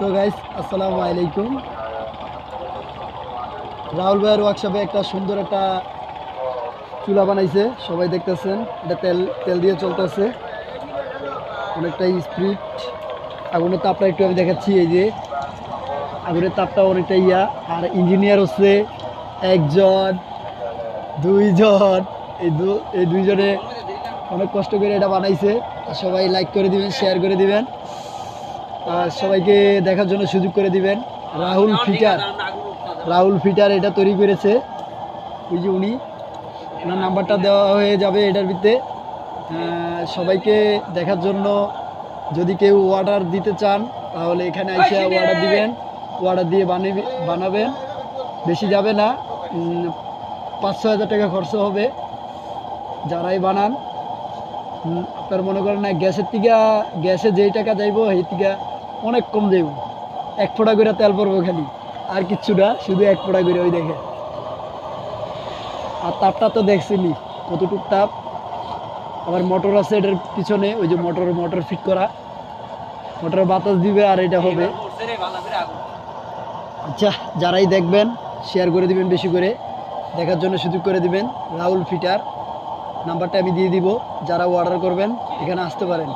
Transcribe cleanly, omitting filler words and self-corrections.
So guys আসসালামু আলাইকুম। রাহুল ভাইয়ের ওয়ার্কশপে একটা সুন্দর একটা চুলা বানাইছে, সবাই দেখতেছেন। এটা তেল তেল দিয়ে চলতেছে, অনেকটা স্পিড। আগুনের তাপটা একটু আমি দেখাচ্ছি, এই যে আগুনের তাপটা অনেকটা ইয়া। আর ইঞ্জিনিয়ার হচ্ছে একজন, দুইজন। এই দুইজনে অনেক কষ্ট করে এটা বানাইছে। সবাই লাইক করে দিবেন, শেয়ার করে দিবেন, আর সবাইকে দেখার জন্য সুযোগ করে দিবেন। রাহুল ফিটার এটা তৈরি করেছে, ওই যে উনি, ওনার নাম্বারটা দেওয়া হয়ে যাবে এটার ভিতরে। সবাইকে দেখার জন্য যদি কেউ অর্ডার দিতে চান তাহলে এখানে এসে অর্ডার দিবেন, অর্ডার দিয়ে বানাবেন। বেশি যাবে না, 5-6 হাজার টাকা খরচ হবে যারাই বানান। আপনার মনে করেন না, গ্যাসে যেই টাকা যাইব সেই থেকে অনেক কম যাইব। 1 ফোঁটা করে তেল পড়বো খালি, আর কিচ্ছু না, শুধু 1 ফোঁটা করে। ওই দেখে, আর তাপটা তো দেখছিনি কতটুক তাপ। আবার মোটর আছে এটার পিছনে, ওই যে মোটর ফিট করা, মোটরের বাতাস দিবে আর এটা হবে। আচ্ছা, যারাই দেখবেন শেয়ার করে দিবেন, বেশি করে দেখার জন্য সুযোগ করে দিবেন। রাহুল ফিটার নাম্বারটা আমি দিয়ে দিব, যারা অর্ডার করবেন এখানে আসতে পারেন।